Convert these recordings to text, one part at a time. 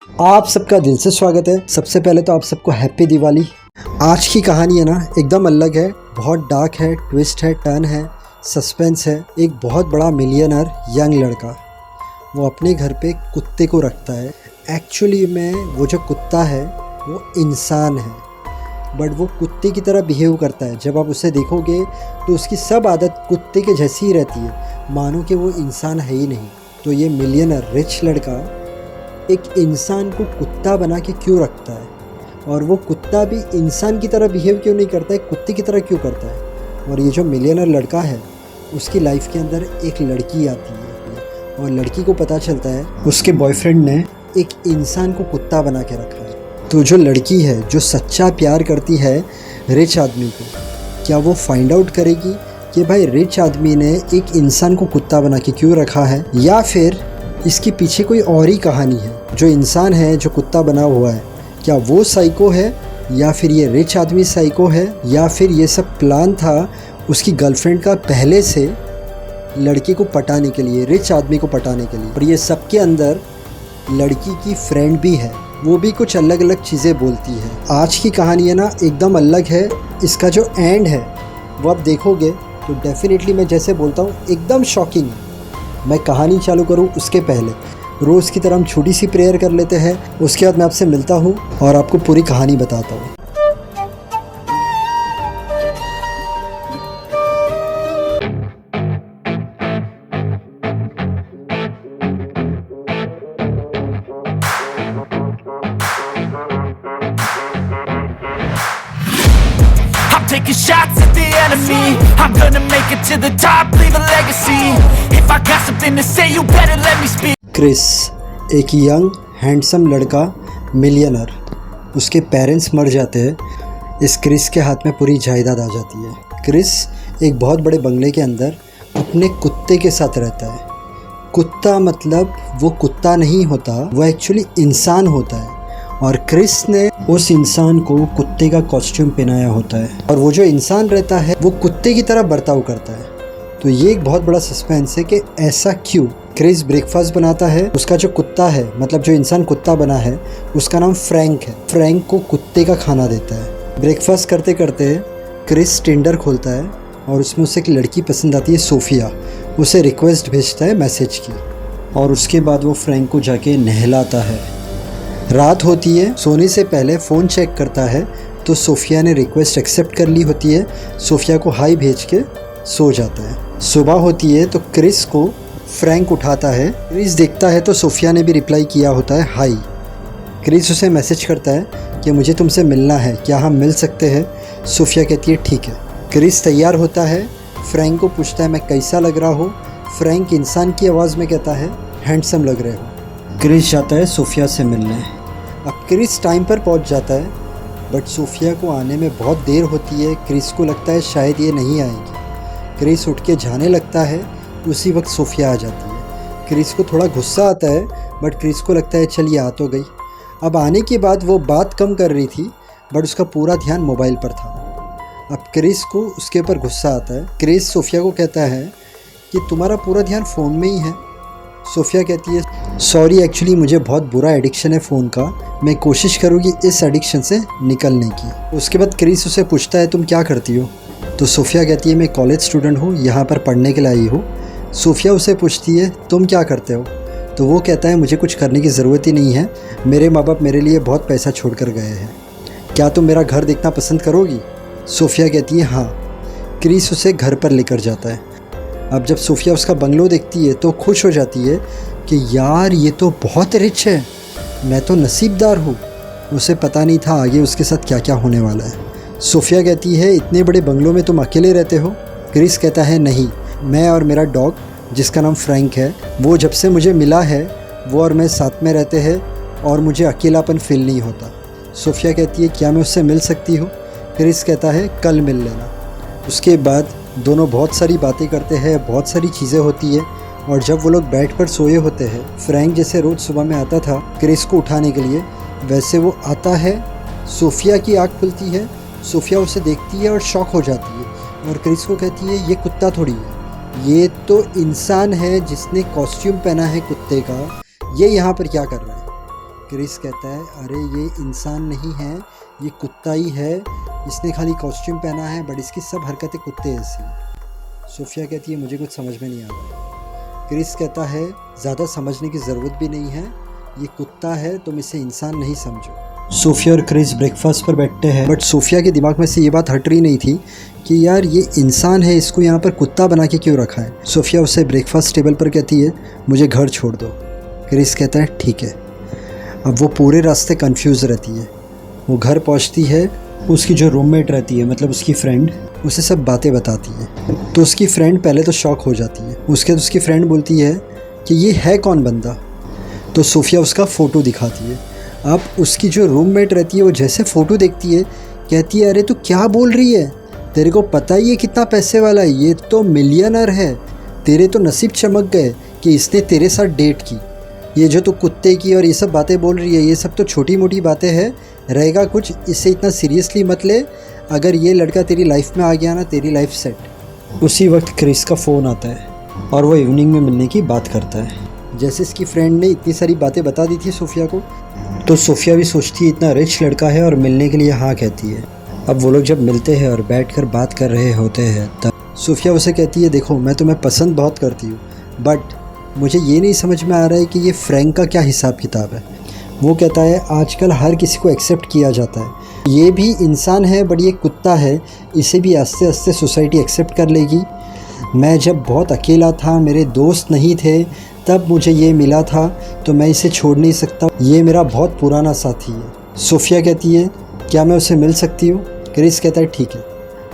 आप सबका दिल से स्वागत है। सबसे पहले तो आप सबको हैप्पी दिवाली। आज की कहानी है ना एकदम अलग है, बहुत डार्क है, ट्विस्ट है, टर्न है, सस्पेंस है। एक बहुत बड़ा मिलियनर यंग लड़का वो अपने घर पे कुत्ते को रखता है। एक्चुअली में वो जो कुत्ता है वो इंसान है, बट वो कुत्ते की तरह बिहेव करता है। जब आप उसे देखोगे तो उसकी सब आदत कुत्ते के जैसी ही रहती है, मानो कि वो इंसान है ही नहीं। तो ये मिलियनर रिच लड़का एक इंसान को कुत्ता बना के क्यों रखता है, और वो कुत्ता भी इंसान की तरह बिहेव क्यों नहीं करता है, कुत्ते की तरह क्यों करता है। और ये जो मिलियनर लड़का है उसकी लाइफ के अंदर एक लड़की आती है और लड़की को पता चलता है उसके बॉयफ्रेंड ने एक इंसान को कुत्ता बना के रखा है। तो जो लड़की है जो सच्चा प्यार करती है रिच आदमी को, क्या वो फाइंड आउट करेगी कि भाई रिच आदमी ने एक इंसान को कुत्ता बना के क्यों रखा है, या फिर इसके पीछे कोई और ही कहानी है। जो इंसान है जो कुत्ता बना हुआ है, क्या वो साइको है, या फिर ये रिच आदमी साइको है, या फिर ये सब प्लान था उसकी गर्लफ्रेंड का पहले से लड़के को पटाने के लिए, रिच आदमी को पटाने के लिए। और ये सब के अंदर लड़की की फ्रेंड भी है, वो भी कुछ अलग अलग चीज़ें बोलती है। आज की कहानी है ना एकदम अलग है। इसका जो एंड है वो आप देखोगे तो डेफिनेटली मैं जैसे बोलता हूँ एकदम शॉकिंग है। मैं कहानी चालू करूं उसके पहले रोज़ की तरह हम छोटी सी प्रेयर कर लेते हैं, उसके बाद मैं आपसे मिलता हूं और आपको पूरी कहानी बताता हूं। Taking shots at the enemy. I'm gonna make it to the top, leave a legacy. If I got something to say, you better let me speak. Chris एक यंग हैंडसम लड़का मिलियनर, उसके पेरेंट्स मर जाते हैं। इस Chris के हाथ में पूरी जायदाद आ जाती है। क्रिस एक बहुत बड़े बंगले के अंदर अपने कुत्ते के साथ रहता है। कुत्ता मतलब वो कुत्ता नहीं होता, वो एक्चुअली इंसान होता है। और क्रिस ने उस इंसान को कुत्ते का कॉस्ट्यूम पहनाया होता है, और वो जो इंसान रहता है वो कुत्ते की तरह बर्ताव करता है। तो ये एक बहुत बड़ा सस्पेंस है कि ऐसा क्यों। क्रिस ब्रेकफास्ट बनाता है, उसका जो कुत्ता है मतलब जो इंसान कुत्ता बना है उसका नाम फ्रैंक है। फ्रैंक को कुत्ते का खाना देता है। ब्रेकफास्ट करते करते क्रिस टिंडर खोलता है और उसमें उसे एक लड़की पसंद आती है, सोफिया। उसे रिक्वेस्ट भेजता है मैसेज की, और उसके बाद वो फ्रैंक को जाके नहलाता है। रात होती है, सोने से पहले फ़ोन चेक करता है तो सोफिया ने रिक्वेस्ट एक्सेप्ट कर ली होती है। सोफिया को हाई भेज के सो जाता है। सुबह होती है तो क्रिस को फ्रैंक उठाता है। क्रिस देखता है तो सोफिया ने भी रिप्लाई किया होता है हाई। क्रिस उसे मैसेज करता है कि मुझे तुमसे मिलना है, क्या हम मिल सकते हैं। सोफिया कहती है ठीक है। क्रिस तैयार होता है, फ्रैंक को पूछता है मैं कैसा लग रहा हूँ। फ्रैंक इंसान की आवाज़ में कहता है हैंडसम लग रहे हो। क्रिस जाता है सोफिया से मिलने। अब क्रिस टाइम पर पहुंच जाता है, बट सोफिया को आने में बहुत देर होती है। क्रिस को लगता है शायद ये नहीं आएगी। क्रिस उठ के जाने लगता है, उसी वक्त सोफिया आ जाती है। क्रिस को थोड़ा गुस्सा आता है, बट क्रिस को लगता है चलिए आ तो गई। अब आने के बाद वो बात कम कर रही थी, बट उसका पूरा ध्यान मोबाइल पर था। अब क्रिस को उसके ऊपर गुस्सा आता है। क्रिस सोफिया को कहता है कि तुम्हारा पूरा ध्यान फ़ोन में ही है। सोफिया कहती है सॉरी, एक्चुअली मुझे बहुत बुरा एडिक्शन है फ़ोन का, मैं कोशिश करूँगी इस एडिक्शन से निकलने की। उसके बाद क्रिस उसे पूछता है तुम क्या करती हो। तो सोफिया कहती है मैं कॉलेज स्टूडेंट हूँ, यहाँ पर पढ़ने के लिए आई हूँ। सोफिया उसे पूछती है तुम क्या करते हो। तो वो कहता है मुझे कुछ करने की ज़रूरत ही नहीं है, मेरे माँ बाप मेरे लिए बहुत पैसा छोड़ कर गए हैं, क्या तुम मेरा घर देखना पसंद करोगी। सोफिया कहती है हाँ। क्रिस उसे घर पर लेकर जाता है। अब जब सोफिया उसका बंगलो देखती है तो खुश हो जाती है कि यार ये तो बहुत रिच है, मैं तो नसीबदार हूँ। उसे पता नहीं था आगे उसके साथ क्या क्या होने वाला है। सोफिया कहती है इतने बड़े बंगलों में तुम अकेले रहते हो। क्रिस कहता है नहीं, मैं और मेरा डॉग जिसका नाम फ्रैंक है वो जब से मुझे मिला है वो और मैं साथ में रहते हैं और मुझे अकेलापन फील नहीं होता। सोफिया कहती है क्या मैं उससे मिल सकती हूँ। क्रिस कहता है कल मिल लेना। उसके बाद दोनों बहुत सारी बातें करते हैं, बहुत सारी चीज़ें होती है। और जब वो लोग बेड पर सोए होते हैं, फ्रैंक जैसे रोज़ सुबह में आता था क्रिस को उठाने के लिए, वैसे वो आता है। सोफिया की आँख खुलती है, सोफिया उसे देखती है और शॉक हो जाती है और क्रिस को कहती है ये कुत्ता थोड़ी है, ये तो इंसान है जिसने कॉस्ट्यूम पहना है कुत्ते का, ये यहाँ पर क्या कर रहा है। क्रिस कहता है अरे ये इंसान नहीं है, ये कुत्ता ही है, इसने खाली कॉस्ट्यूम पहना है बट इसकी सब हरकतें कुत्ते ऐसी हैं। सोफिया कहती है मुझे कुछ समझ में नहीं आ रहा। क्रिस कहता है ज़्यादा समझने की ज़रूरत भी नहीं है, ये कुत्ता है, तुम इसे इंसान नहीं समझो। सोफिया और क्रिस ब्रेकफास्ट पर बैठते हैं बट सोफिया के दिमाग में से ये बात हट रही नहीं थी कि यार ये इंसान है, इसको यहाँ पर कुत्ता बना के क्यों रखा है। सोफिया उसे ब्रेकफास्ट टेबल पर कहती है मुझे घर छोड़ दो। क्रिस कहता है ठीक है। अब वो पूरे रास्ते कंफ्यूज रहती है। वो घर पहुँचती है, उसकी जो रूममेट रहती है मतलब उसकी फ्रेंड उसे सब बातें बताती है। तो उसकी फ्रेंड पहले तो शॉक हो जाती है। उसके बाद उसकी फ्रेंड बोलती है कि ये है कौन बंदा। तो सोफिया उसका फ़ोटो दिखाती है। अब उसकी जो रूममेट रहती है वो जैसे फ़ोटो देखती है कहती है अरे तू क्या बोल रही है, तेरे को पता ही है कितना पैसे वाला है, ये तो मिलियनर है, तेरे तो नसीब चमक गए कि इसने तेरे साथ डेट की। ये जो तू कुत्ते की और ये सब बातें बोल रही है ये सब तो छोटी मोटी बातें हैं, रहेगा कुछ, इससे इतना सीरियसली मत ले, अगर ये लड़का तेरी लाइफ में आ गया ना तेरी लाइफ सेट। उसी वक्त क्रिस का फ़ोन आता है और वो इवनिंग में मिलने की बात करता है। जैसे इसकी फ्रेंड ने इतनी सारी बातें बता दी थी सोफिया को, तो सोफिया भी सोचती है इतना रिच लड़का है और मिलने के लिए हाँ कहती है। अब वो लोग जब मिलते हैं और बैठकर बात कर रहे होते हैं तब सोफिया उसे कहती है देखो मैं तुम्हें पसंद बहुत करती हूँ बट मुझे ये नहीं समझ में आ रहा है कि ये फ्रैंक का क्या हिसाब किताब है। वो कहता है आजकल हर किसी को एक्सेप्ट किया जाता है, ये भी इंसान है बट ये कुत्ता है, इसे भी आस्ते आस्ते सोसाइटी एक्सेप्ट कर लेगी। मैं जब बहुत अकेला था, मेरे दोस्त नहीं थे, तब मुझे ये मिला था तो मैं इसे छोड़ नहीं सकता, ये मेरा बहुत पुराना साथी है। सोफिया कहती है क्या मैं उसे मिल सकती हूँ। क्रिस कहता है ठीक है।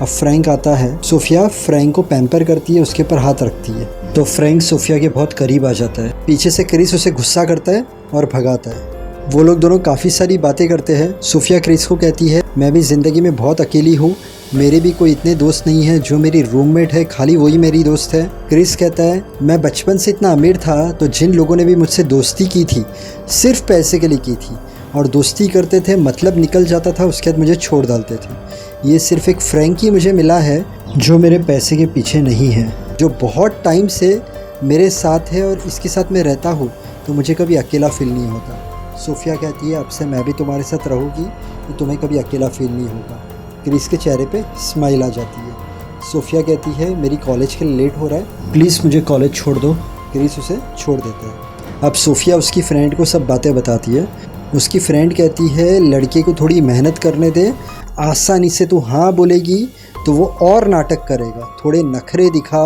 अब फ्रैंक आता है। सोफिया फ्रैंक को पैम्पर करती है, उसके ऊपर हाथ रखती है तो फ्रैंक सोफिया के बहुत करीब आ जाता है। पीछे से क्रिस उसे गुस्सा करता है और भगाता है। वो लोग दोनों काफ़ी सारी बातें करते हैं। सोफिया क्रिस को कहती है मैं भी ज़िंदगी में बहुत अकेली हूँ, मेरे भी कोई इतने दोस्त नहीं है, जो मेरी रूममेट है खाली वही मेरी दोस्त है। क्रिस कहता है मैं बचपन से इतना अमीर था तो जिन लोगों ने भी मुझसे दोस्ती की थी सिर्फ पैसे के लिए की थी और दोस्ती करते थे, मतलब निकल जाता था, उसके बाद मुझे छोड़ डालते थे। ये सिर्फ एक फ्रैंक ही मुझे मिला है जो मेरे पैसे के पीछे नहीं है, जो बहुत टाइम से मेरे साथ है और इसके साथ मैं रहता हूँ तो मुझे कभी अकेला फील नहीं होता। सोफिया कहती है अब से मैं भी तुम्हारे साथ रहूँगी तो तुम्हें कभी अकेला फील नहीं होगा। क्रिस के चेहरे पे स्माइल आ जाती है। सोफिया कहती है मेरी कॉलेज के लिए लेट हो रहा है, प्लीज़ मुझे कॉलेज छोड़ दो। क्रिस उसे छोड़ देता है। अब सोफिया उसकी फ्रेंड को सब बातें बताती है। उसकी फ्रेंड कहती है लड़के को थोड़ी मेहनत करने दे, आसानी से तू हाँ बोलेगी तो वो और नाटक करेगा, थोड़े नखरे दिखा,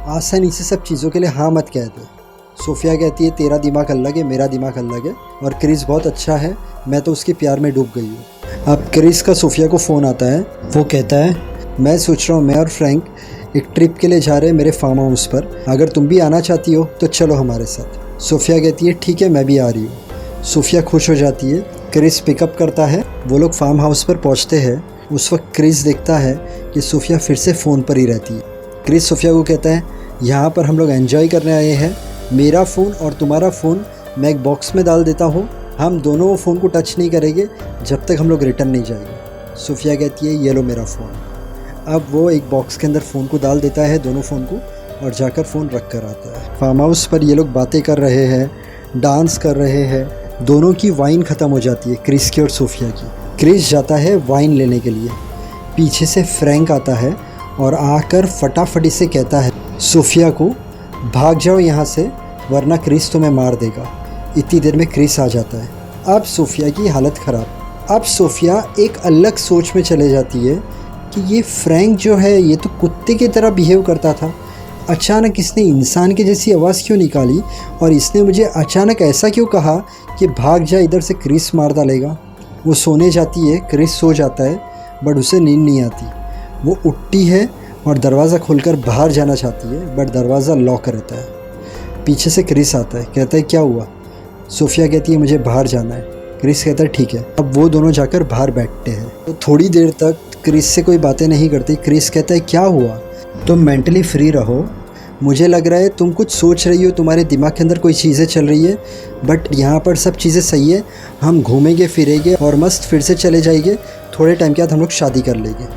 आसानी से सब चीज़ों के लिए हाँ मत कह दे। सोफिया कहती है तेरा दिमाग अलग है, मेरा दिमाग अलग है और क्रिस बहुत अच्छा है, मैं तो उसके प्यार में डूब गई हूँ। अब क्रिस का सोफिया को फ़ोन आता है। वो कहता है मैं सोच रहा हूँ मैं और फ्रैंक एक ट्रिप के लिए जा रहे हैं मेरे फार्म हाउस पर, अगर तुम भी आना चाहती हो तो चलो हमारे साथ। सोफिया कहती है ठीक है मैं भी आ रही हूँ। सोफिया खुश हो जाती है। क्रिस पिकअप करता है। वो लोग फार्म हाउस पर पहुँचते हैं। उस वक्त क्रिस देखता है कि सोफिया फिर से फ़ोन पर ही रहती है। क्रिस सोफिया को कहता है यहाँ पर हम लोग एंजॉय करने आए हैं, मेरा फ़ोन और तुम्हारा फ़ोन मैं एक बॉक्स में डाल देता हूँ, हम दोनों फ़ोन को टच नहीं करेंगे जब तक हम लोग रिटर्न नहीं जाएंगे। सोफिया कहती है ये लो मेरा फ़ोन। अब वो एक बॉक्स के अंदर फ़ोन को डाल देता है, दोनों फ़ोन को, और जाकर फ़ोन रख कर आता है। फार्म हाउस पर ये लोग बातें कर रहे हैं, डांस कर रहे हैं। दोनों की वाइन ख़त्म हो जाती है, क्रिस की और सोफिया की। क्रिस जाता है वाइन लेने के लिए। पीछे से फ्रैंक आता है और आकर फटाफटी से कहता है सोफिया को भाग जाओ यहाँ से वरना क्रिस तुम्हें मार देगा। इतनी देर में क्रिस आ जाता है। अब सोफिया की हालत ख़राब। अब सोफिया एक अलग सोच में चले जाती है कि ये फ्रैंक जो है ये तो कुत्ते की तरह बिहेव करता था, अचानक इसने इंसान की जैसी आवाज़ क्यों निकाली और इसने मुझे अचानक ऐसा क्यों कहा कि भाग जा इधर से क्रिस मार डालेगा। वो सोने जाती है। क्रिस सो जाता है बट उसे नींद नहीं आती। वो उठती है और दरवाज़ा खोलकर बाहर जाना चाहती है बट दरवाज़ा लॉक रहता है। पीछे से क्रिस आता है, कहता है क्या हुआ। सोफिया कहती है मुझे बाहर जाना है। क्रिस कहता है ठीक है। अब वो दोनों जाकर बाहर बैठते हैं। तो थोड़ी देर तक क्रिस से कोई बातें नहीं करती। क्रिस कहता है क्या हुआ, तुम मेंटली फ्री रहो, मुझे लग रहा है तुम कुछ सोच रही हो, तुम्हारे दिमाग के अंदर कोई चीज़ें चल रही है, बट यहाँ पर सब चीज़ें सही है, हम घूमेंगे फिरेंगे और मस्त फिर से चले जाएंगे, थोड़े टाइम के बाद हम लोग शादी कर लेंगे।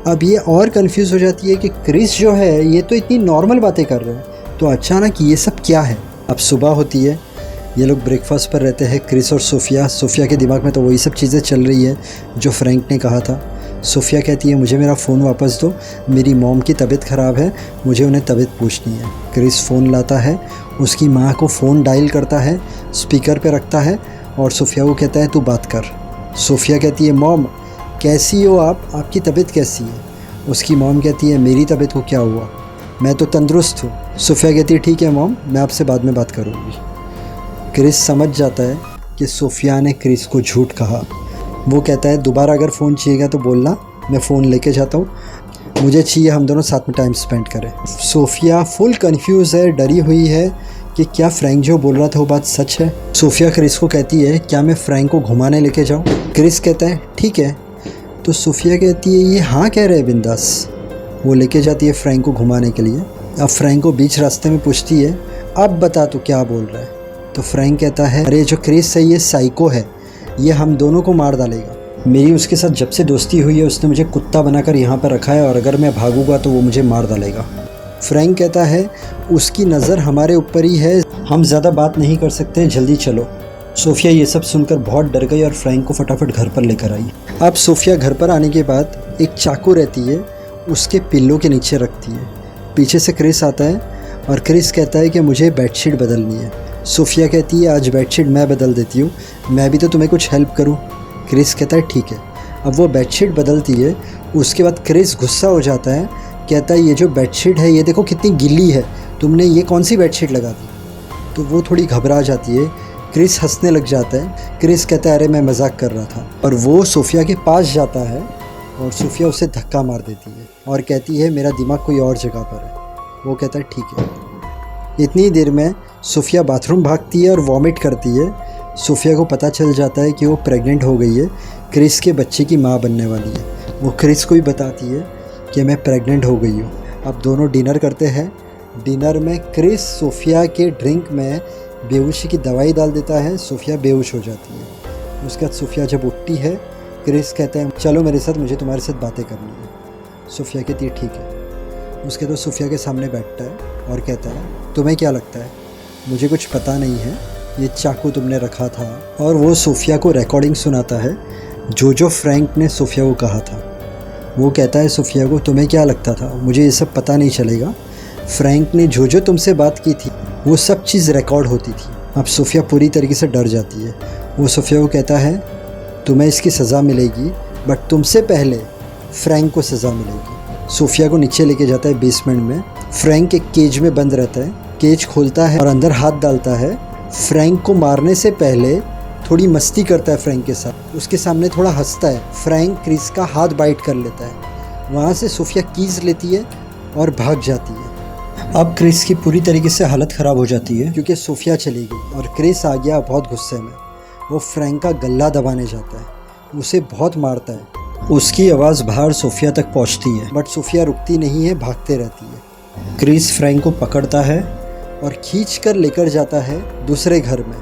अब ये और कंफ्यूज हो जाती है कि क्रिस जो है ये तो इतनी नॉर्मल बातें कर रहे हैं, तो अचानक ये सब क्या है। अब सुबह होती है। ये लोग ब्रेकफास्ट पर रहते हैं, क्रिस और सोफिया। सोफिया के दिमाग में तो वही सब चीज़ें चल रही है जो फ्रैंक ने कहा था। सोफिया कहती है मुझे मेरा फ़ोन वापस दो, मेरी मॉम की तबीयत ख़राब है, मुझे उन्हें तबीयत पूछनी है। क्रिस फ़ोन लाता है, उसकी माँ को फ़ोन डायल करता है, स्पीकर पे रखता है और सोफिया को कहता है तू बात कर। सोफिया कहती है मॉम कैसी हो आप, आपकी तबीयत कैसी है? उसकी मॉम कहती है मेरी तबीयत को क्या हुआ, मैं तो तंदुरुस्त हूँ। सोफिया कहती है ठीक है मॉम, मैं आपसे बाद में बात करूँगी। क्रिस समझ जाता है कि सोफिया ने क्रिस को झूठ कहा। वो कहता है दोबारा अगर फ़ोन चाहिएगा तो बोलना, मैं फ़ोन लेके जाता हूँ, मुझे चाहिए हम दोनों साथ में टाइम स्पेंड करें। सोफिया फुल कंफ्यूज है, डरी हुई है कि क्या फ्रैंक जो बोल रहा था वो बात सच है। सोफिया क्रिस को कहती है क्या मैं फ्रैंक को घुमाने लेके जाऊँ? क्रिस कहता है ठीक है। तो सोफिया कहती है ये हाँ कह रहे हैं बिंदास। वो लेके जाती है फ्रैंक को घुमाने के लिए। अब फ्रैंक को बीच रास्ते में पूछती है अब बता तू क्या बोल रहा है? तो फ्रैंक कहता है अरे जो क्रिस है ये साइको है, ये हम दोनों को मार डालेगा। मेरी उसके साथ जब से दोस्ती हुई है उसने मुझे कुत्ता बनाकर यहाँ पर रखा है और अगर मैं भागूंगा तो वो मुझे मार डालेगा। फ्रैंक कहता है उसकी नज़र हमारे ऊपर ही है, हम ज़्यादा बात नहीं कर सकते, जल्दी चलो। सोफिया ये सब सुनकर बहुत डर गई और फ्रैंक को फटाफट घर पर लेकर आई। अब सोफिया घर पर आने के बाद एक चाकू रहती है उसके पिल्लों के नीचे रखती है। पीछे से क्रिस आता है और क्रिस कहता है कि मुझे बेडशीट बदलनी है। सोफिया कहती है आज बेडशीट मैं बदल देती हूँ, मैं भी तो तुम्हें कुछ हेल्प करूँ। क्रिस कहता है ठीक है। अब वो बेडशीट बदलती है। उसके बाद क्रिस गुस्सा हो जाता है, कहता है ये जो बेडशीट है ये देखो कितनी गिल्ली है, तुमने ये कौन सी बेडशीट लगा दी? तो वो थोड़ी घबरा जाती है। क्रिस हंसने लग जाता है। क्रिस कहता है अरे मैं मजाक कर रहा था। और वो सोफिया के पास जाता है और सोफिया उसे धक्का मार देती है और कहती है मेरा दिमाग कोई और जगह पर है। वो कहता है ठीक है। इतनी देर में सोफिया बाथरूम भागती है और वॉमिट करती है। सोफिया को पता चल जाता है कि वो प्रेग्नेंट हो गई है, क्रिस के बच्चे की माँ बनने वाली है। वो क्रिस को भी बताती है कि मैं प्रेग्नेंट हो गई हूँ। अब दोनों डिनर करते हैं। डिनर में क्रिस सोफिया के ड्रिंक में बेहोशी की दवाई डाल देता है। सोफिया बेहोश हो जाती है। उसके बाद सोफिया जब उठती है क्रिस कहता है चलो मेरे साथ, मुझे तुम्हारे साथ बातें करनी है। सोफिया कहती है ठीक है। उसके बाद सोफिया के सामने बैठता है और कहता है तुम्हें क्या लगता है? मुझे कुछ पता नहीं है, ये चाकू तुमने रखा था। और वो सोफिया को रिकॉर्डिंग सुनाता है जो फ्रैंक ने सोफिया को कहा था। वो कहता है सोफिया को तुम्हें क्या लगता था, मुझे ये सब पता नहीं चलेगा, फ्रैंक ने जो तुमसे बात की थी वो सब चीज़ रिकॉर्ड होती थी। अब सोफिया पूरी तरीके से डर जाती है। वो सोफिया को कहता है तुम्हें इसकी सज़ा मिलेगी, बट तुमसे पहले फ्रैंक को सज़ा मिलेगी। सोफिया को नीचे लेके जाता है बेसमेंट में। फ्रैंक एक केज में बंद रहता है। केज खोलता है और अंदर हाथ डालता है। फ्रैंक को मारने से पहले थोड़ी मस्ती करता है फ्रैंक के साथ, उसके सामने थोड़ा हंसता है। फ्रैंक क्रिस का हाथ बाइट कर लेता है। वहाँ से सोफिया कीज लेती है और भाग जाती है। अब क्रिस की पूरी तरीके से हालत ख़राब हो जाती है क्योंकि सोफिया चली गई और क्रिस आ गया बहुत गुस्से में। वो फ्रैंक का गला दबाने जाता है, उसे बहुत मारता है। उसकी आवाज़ बाहर सोफिया तक पहुंचती है, बट सोफिया रुकती नहीं है, भागते रहती है। क्रिस फ्रैंक को पकड़ता है और खींच कर लेकर जाता है दूसरे घर में।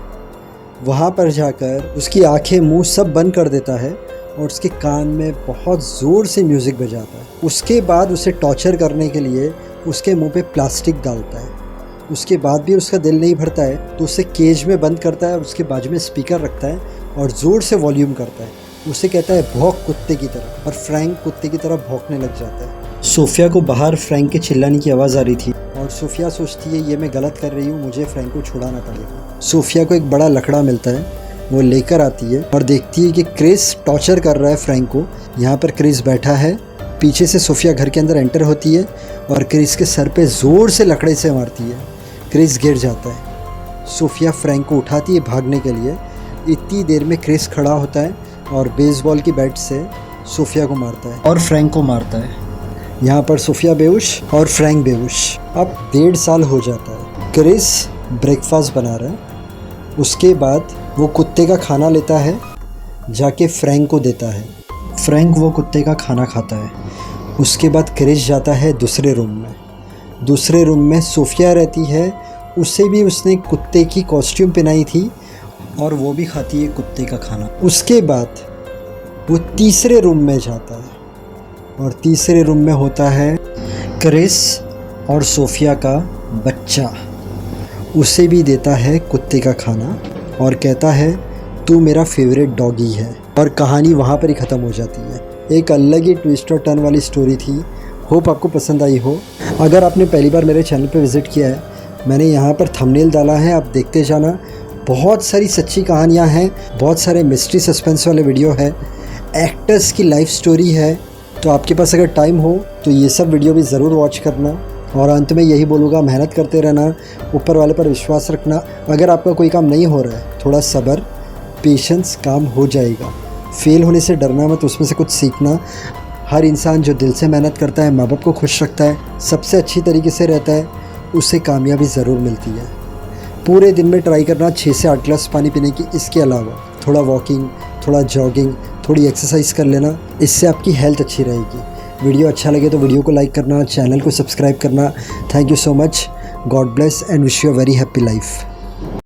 वहाँ पर जाकर उसकी आंखें मुंह सब बंद कर देता है और उसके कान में बहुत ज़ोर से म्यूज़िक बजाता है। उसके बाद उसे टॉर्चर करने के लिए उसके मुंह पे प्लास्टिक डालता है। उसके बाद भी उसका दिल नहीं भरता है तो उसे केज में बंद करता है और उसके बाजू में स्पीकर रखता है और ज़ोर से वॉल्यूम करता है। उसे कहता है भौंक कुत्ते की तरह, और फ्रैंक कुत्ते की तरह भौंकने लग जाता है। सोफिया को बाहर फ्रैंक के चिल्लाने की आवाज़ आ रही थी और सोफिया सोचती है ये मैं गलत कर रही हूँ, मुझे फ्रैंक को छुड़ाना पड़ेगा। सोफिया को एक बड़ा लकड़ा मिलता है, वो लेकर आती है और देखती है कि क्रिस टॉर्चर कर रहा है फ्रैंक को। यहाँ पर क्रिस बैठा है। पीछे से सोफिया घर के अंदर एंटर होती है और क्रिस के सर पे ज़ोर से लकड़े से मारती है। क्रिस गिर जाता है। सोफिया फ्रैंक को उठाती है भागने के लिए। इतनी देर में क्रिस खड़ा होता है और बेसबॉल की बैट से सोफिया को मारता है और फ्रैंक को मारता है। यहाँ पर सोफिया बेहोश और फ्रैंक बेहोश। अब 1.5 साल हो जाता है। क्रिस ब्रेकफास्ट बना रहा है। उसके बाद वो कुत्ते का खाना लेता है, जाके फ्रैंक को देता है। फ्रैंक वो कुत्ते का खाना खाता है। उसके बाद क्रिस जाता है दूसरे रूम में। दूसरे रूम में सोफिया रहती है। उसे भी उसने कुत्ते की कॉस्ट्यूम पहनाई थी और वो भी खाती है कुत्ते का खाना। उसके बाद वो तीसरे रूम में जाता है और तीसरे रूम में होता है क्रिस और सोफिया का बच्चा। उसे भी देता है कुत्ते का खाना और कहता है तू मेरा फेवरेट डॉगी है। और कहानी वहाँ पर ही ख़त्म हो जाती है। एक अलग ही ट्विस्ट और टर्न वाली स्टोरी थी। होप आपको पसंद आई हो। अगर आपने पहली बार मेरे चैनल पर विज़िट किया है, मैंने यहाँ पर थंबनेल डाला है, आप देखते जाना। बहुत सारी सच्ची कहानियाँ हैं, बहुत सारे मिस्ट्री सस्पेंस वाले वीडियो है, एक्टर्स की लाइफ स्टोरी है। तो आपके पास अगर टाइम हो तो ये सब वीडियो भी ज़रूर वॉच करना। और अंत में यही बोलूँगा, मेहनत करते रहना, ऊपर वाले पर विश्वास रखना। अगर आपका कोई काम नहीं हो रहा है, थोड़ा सब्र, पेशेंस, काम हो जाएगा। फेल होने से डरना मत, उसमें से कुछ सीखना। हर इंसान जो दिल से मेहनत करता है, माँ बाप को खुश रखता है, सबसे अच्छी तरीके से रहता है, उसे कामयाबी ज़रूर मिलती है। पूरे दिन में ट्राई करना 6 से 8 गिलास पानी पीने की। इसके अलावा थोड़ा वॉकिंग, थोड़ा जॉगिंग, थोड़ी एक्सरसाइज कर लेना, इससे आपकी हेल्थ अच्छी रहेगी। वीडियो अच्छा लगे तो वीडियो को लाइक करना, चैनल को सब्सक्राइब करना। Thank you so much. God bless and wish you a very happy life.